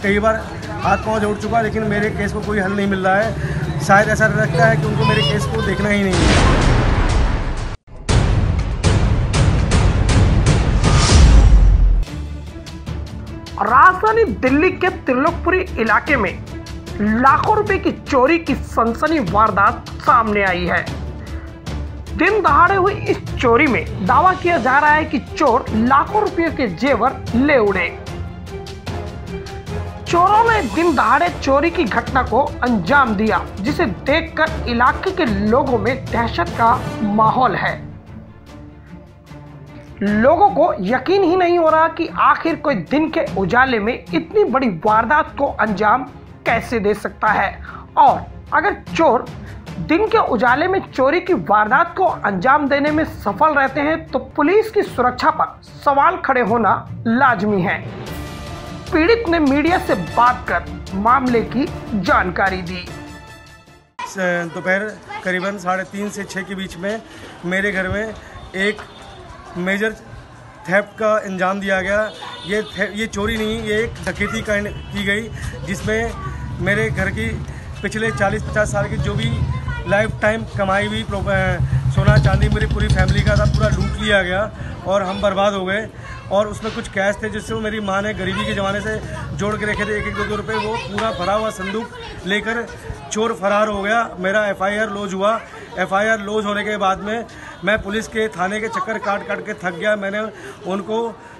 कई बार हाथ पाँव जोड़ चुका, लेकिन मेरे केस को कोई हल नहीं मिल रहा है। शायद ऐसा लगता है कि उनको मेरे केस को देखना ही नहीं है। राजधानी दिल्ली के त्रिलोकपुरी इलाके में लाखों रुपए की चोरी की सनसनी वारदात सामने आई है। दिन दहाड़े हुई इस चोरी में दावा किया जा रहा है कि चोर लाखों रुपए के जेवर ले उड़े। चोरों ने दिन दहाड़े चोरी की घटना को अंजाम दिया, जिसे देखकर इलाके के लोगों में दहशत का माहौल है। लोगों को यकीन ही नहीं हो रहा कि आखिर कोई दिन के उजाले में इतनी बड़ी वारदात को अंजाम कैसे दे सकता है, और अगर चोर दिन के उजाले में चोरी की वारदात को अंजाम देने में सफल रहते हैं तो पुलिस की सुरक्षा पर सवाल खड़े होना लाजमी है। पीड़ित ने मीडिया से बात कर मामले की जानकारी दी। दोपहर करीबन 3:30 से 6 के बीच में मेरे घर में एक मेजर थेफ्ट का अंजाम दिया गया। ये चोरी नहीं, ये एक डकैती की गई, जिसमें मेरे घर की पिछले 40-50 साल की जो भी लाइफ टाइम कमाई हुई सोना चांदी मेरी पूरी फैमिली का था, पूरा लूट लिया गया और हम बर्बाद हो गए। और उसमें कुछ कैश थे जिससे वो मेरी माँ ने गरीबी के ज़माने से जोड़ के रखे थे, 1-1, 2-2 रुपये। वो पूरा भरा हुआ संदूक लेकर चोर फरार हो गया। मेरा FIR लॉज हुआ। FIR लॉज होने के बाद में मैं पुलिस के थाने के चक्कर काट के थक गया। मैंने उनको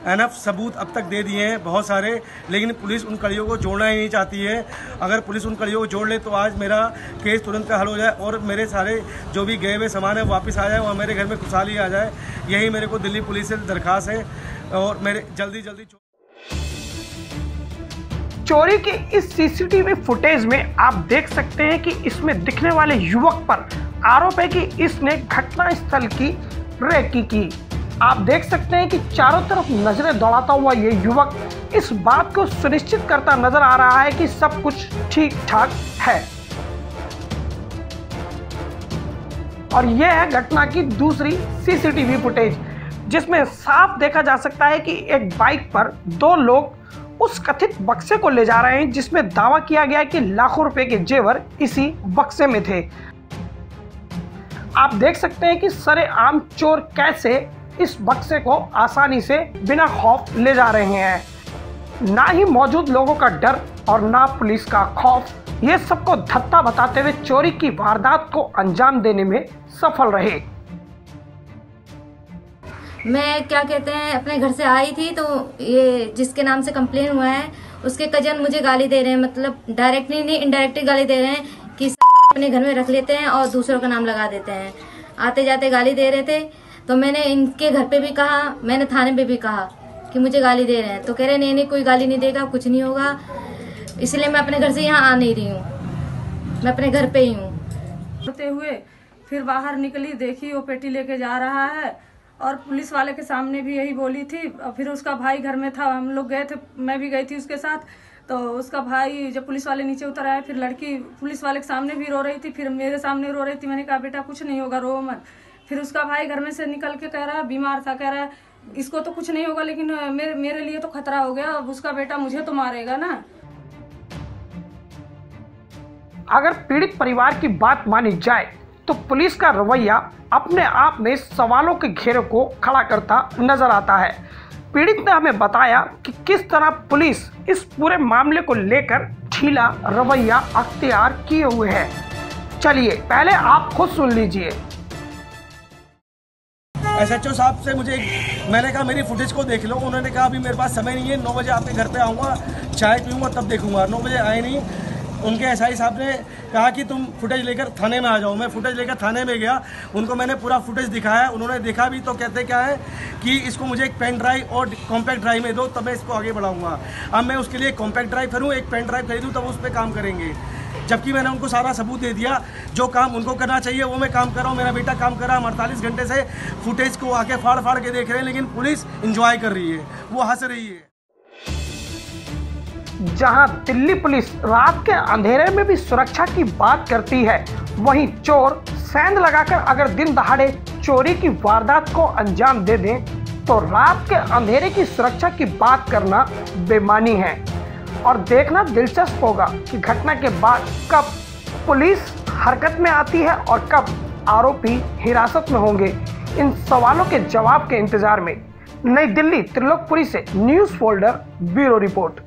एनफ सबूत अब तक दे दिए हैं बहुत सारे, लेकिन पुलिस उन कड़ियों को जोड़ना ही नहीं चाहती है। अगर पुलिस उन कड़ियों को जोड़ ले तो आज मेरा केस तुरंत का हल हो जाए और मेरे सारे जो भी गए हुए सामान है वापस आ जाए और मेरे घर में खुशहाली आ जाए। यही मेरे को दिल्ली पुलिस से दरख्वास्त है और मेरे जल्दी चोरी की इस CCTV फुटेज में आप देख सकते हैं कि इसमें दिखने वाले युवक पर आरोप है कि इसने घटना स्थल की रेकी की। आप देख सकते हैं कि चारों तरफ नजरें दौड़ाता हुआ ये युवक इस बात को सुनिश्चित करता नजर आ रहा है कि सब कुछ ठीक ठाक है। और यह है घटना की दूसरी CCTV फुटेज, जिसमें साफ देखा जा सकता है कि एक बाइक पर 2 लोग उस कथित बक्से को ले जा रहे हैं, जिसमें दावा किया गया है कि लाखों रुपए के जेवर इसी बक्से में थे। आप देख सकते हैं कि सरेआम चोर कैसे इस बक्से को आसानी से बिना खौफ ले जा रहे हैं। ना ही मौजूद लोगों का डर और ना पुलिस का खौफ, ये सबको धत्ता बताते हुए चोरी की वारदात को अंजाम देने में सफल रहे। मैं क्या कहते हैं अपने घर से आई थी तो ये जिसके नाम से कंप्लेन हुआ है उसके कजन मुझे गाली दे रहे हैं, मतलब डायरेक्टली नहीं इनडायरेक्टली गाली दे रहे हैं कि अपने घर में रख लेते हैं और दूसरों का नाम लगा देते हैं। आते जाते गाली दे रहे थे तो मैंने इनके घर पे भी कहा, मैंने थाने पे भी कहा कि मुझे गाली दे रहे हैं, तो कह रहे नहीं कोई गाली नहीं देगा, कुछ नहीं होगा। इसलिए मैं अपने घर से यहाँ आ नहीं रही हूँ, मैं अपने घर पे ही हूँ। होते हुए फिर बाहर निकली, देखी वो पेटी लेके जा रहा है और पुलिस वाले के सामने भी यही बोली थी। फिर उसका भाई घर में था, हम लोग गए थे, मैं भी गई थी उसके साथ। तो उसका भाई जब पुलिस वाले नीचे उतर आए, फिर लड़की पुलिस वाले के सामने भी रो रही थी, फिर मेरे सामने रो रही थी। मैंने कहा बेटा कुछ नहीं होगा, रो मत। फिर उसका भाई घर में से निकल के कह रहा है, बीमार था, कह रहा है इसको तो कुछ नहीं होगा, लेकिन मेरे लिए तो खतरा हो गया, अब उसका बेटा मुझे तो मारेगा ना। अगर पीड़ित परिवार की बात मानी जाए तो पुलिस का रवैया अपने आप में सवालों के घेरे को खड़ा करता नजर आता है। पीड़ित ने हमें बताया कि किस तरह पुलिस इस पूरे मामले को लेकर ढीला रवैया अख्तियार किए हुए है। चलिए पहले आप खुद सुन लीजिए। SHO साहब से मैंने कहा मेरी फुटेज को देख लो। उन्होंने कहा अभी मेरे पास समय नहीं है, 9 बजे आपके घर पे आऊँगा, चाय पीऊँगा तब देखूँगा। 9 बजे आए नहीं। उनके SI साहब ने कहा कि तुम फुटेज लेकर थाने में आ जाओ। मैं फुटेज लेकर थाने में गया, उनको मैंने पूरा फुटेज दिखाया। उन्होंने देखा भी तो कहते क्या है कि इसको मुझे एक पेन ड्राइव और कॉम्पैक्ट ड्राइव में दो, तब मैं इसको आगे बढ़ाऊँगा। अब मैं उसके लिए कॉम्पैक्ट ड्राइव करूँ, एक पेन ड्राइव खरीदूँ, तब उस पर काम करेंगे। जबकि मैंने उनको सारा सबूत दे दिया, जो काम उनको करना चाहिए वो मैं काम कर रहा हूँ। मेरा बेटा काम कर रहा है, 48 घंटे से फुटेज को आके फाड़ के देख रहे हैं, लेकिन पुलिस इंजॉय कर रही है, वो हंस रही है। जहां दिल्ली पुलिस रात के अंधेरे में भी सुरक्षा की बात करती है, वहीं चोर सेंध लगाकर अगर दिन दहाड़े चोरी की वारदात को अंजाम दे दें तो रात के अंधेरे की सुरक्षा की बात करना बेमानी है। और देखना दिलचस्प होगा कि घटना के बाद कब पुलिस हरकत में आती है और कब आरोपी हिरासत में होंगे। इन सवालों के जवाब के इंतजार में नई दिल्ली त्रिलोकपुरी से न्यूज़ फोल्डर ब्यूरो रिपोर्ट।